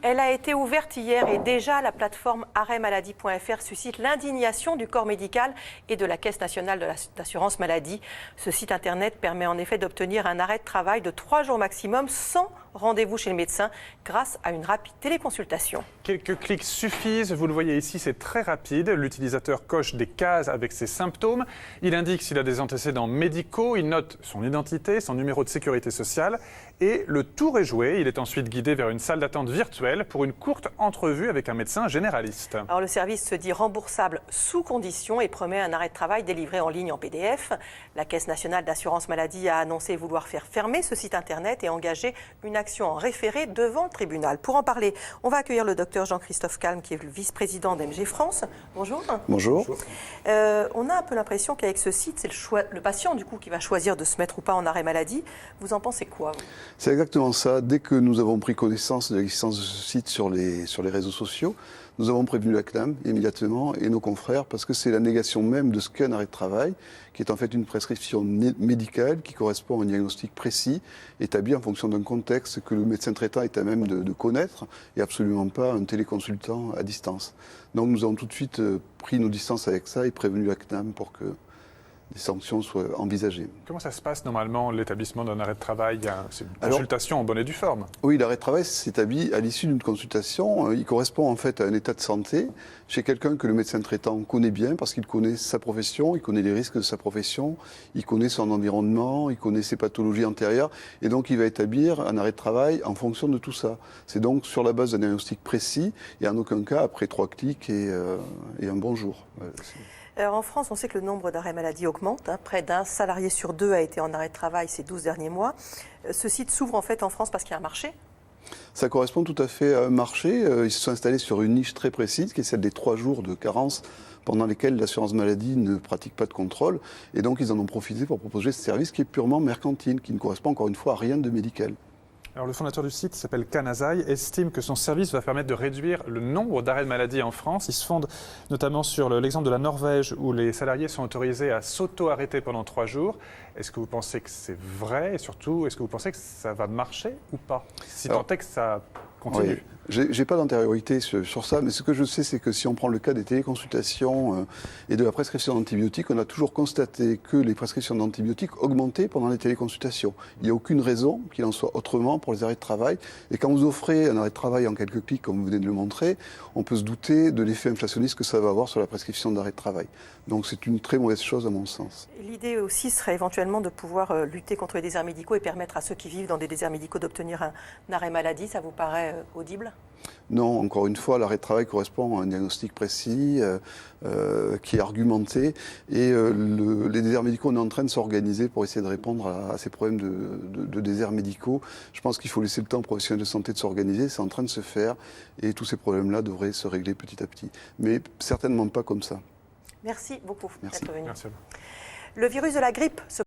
Elle a été ouverte hier et déjà la plateforme arrêtmaladie.fr suscite l'indignation du corps médical et de la Caisse nationale d'assurance maladie. Ce site internet permet en effet d'obtenir un arrêt de travail de 3 jours maximum sans rendez-vous chez le médecin grâce à une rapide téléconsultation. Quelques clics suffisent, vous le voyez ici, c'est très rapide. L'utilisateur coche des cases avec ses symptômes. Il indique s'il a des antécédents médicaux, il note son identité, son numéro de sécurité sociale et le tour est joué. Il est ensuite guidé vers une salle d'attente virtuelle pour une courte entrevue avec un médecin généraliste. Alors le service se dit remboursable sous condition et promet un arrêt de travail délivré en ligne en PDF. La Caisse nationale d'assurance maladie a annoncé vouloir faire fermer ce site internet et engager une action en référé devant le tribunal. Pour en parler, on va accueillir le docteur Jean-Christophe Calme qui est le vice-président d'MG France. Bonjour. Bonjour. On a un peu l'impression qu'avec ce site, c'est le patient du coup qui va choisir de se mettre ou pas en arrêt maladie. Vous en pensez quoi, vous ? C'est exactement ça. Dès que nous avons pris connaissance de l'existence de ce site sur les réseaux sociaux, nous avons prévenu la CNAM immédiatement et nos confrères parce que c'est la négation même de ce qu'est un arrêt de travail, qui est en fait une prescription médicale qui correspond à un diagnostic précis, établi en fonction d'un contexte que le médecin traitant est à même de connaître et absolument pas un téléconsultant à distance. Donc nous avons tout de suite pris nos distances avec ça et prévenu la CNAM pour que des sanctions soient envisagées. Comment ça se passe normalement, l'établissement d'un arrêt de travail? C'est une consultation en bonne et due forme. Oui, l'arrêt de travail s'établit à l'issue d'une consultation. Il correspond en fait à un état de santé chez quelqu'un que le médecin traitant connaît bien parce qu'il connaît sa profession, il connaît les risques de sa profession, il connaît son environnement, il connaît ses pathologies antérieures et donc il va établir un arrêt de travail en fonction de tout ça. C'est donc sur la base d'un diagnostic précis et en aucun cas après 3 clics et un bonjour. Alors en France, on sait que le nombre d'arrêts maladie augmente. Près d'un salarié sur 2 a été en arrêt de travail ces 12 derniers mois. Ce site s'ouvre en fait en France parce qu'il y a un marché. Ça correspond tout à fait à un marché. Ils se sont installés sur une niche très précise, qui est celle des 3 jours de carence pendant lesquels l'assurance maladie ne pratique pas de contrôle. Et donc ils en ont profité pour proposer ce service qui est purement mercantile, qui ne correspond encore une fois à rien de médical. Alors, le fondateur du site s'appelle Kanazai, estime que son service va permettre de réduire le nombre d'arrêts de maladie en France. Il se fonde notamment sur l'exemple de la Norvège où les salariés sont autorisés à s'auto-arrêter pendant 3 jours. Est-ce que vous pensez que c'est vrai et surtout, est-ce que vous pensez que ça va marcher ou pas? Si tant est que ça continue. Oui. J'ai pas d'antériorité sur ça, mais ce que je sais, c'est que si on prend le cas des téléconsultations et de la prescription d'antibiotiques, on a toujours constaté que les prescriptions d'antibiotiques augmentaient pendant les téléconsultations. Il n'y a aucune raison qu'il en soit autrement pour les arrêts de travail. Et quand vous offrez un arrêt de travail en quelques clics, comme vous venez de le montrer, on peut se douter de l'effet inflationniste que ça va avoir sur la prescription d'arrêt de travail. Donc c'est une très mauvaise chose à mon sens. L'idée aussi serait éventuellement de pouvoir lutter contre les déserts médicaux et permettre à ceux qui vivent dans des déserts médicaux d'obtenir un arrêt maladie. Ça vous paraît audible ? Non, encore une fois, l'arrêt de travail correspond à un diagnostic précis qui est argumenté et les déserts médicaux, on est en train de s'organiser pour essayer de répondre à ces problèmes de déserts médicaux. Je pense qu'il faut laisser le temps aux professionnels de santé de s'organiser, c'est en train de se faire et tous ces problèmes-là devraient se régler petit à petit. Mais certainement pas comme ça. Merci beaucoup d'être venu. Merci à vous. Le virus de la grippe se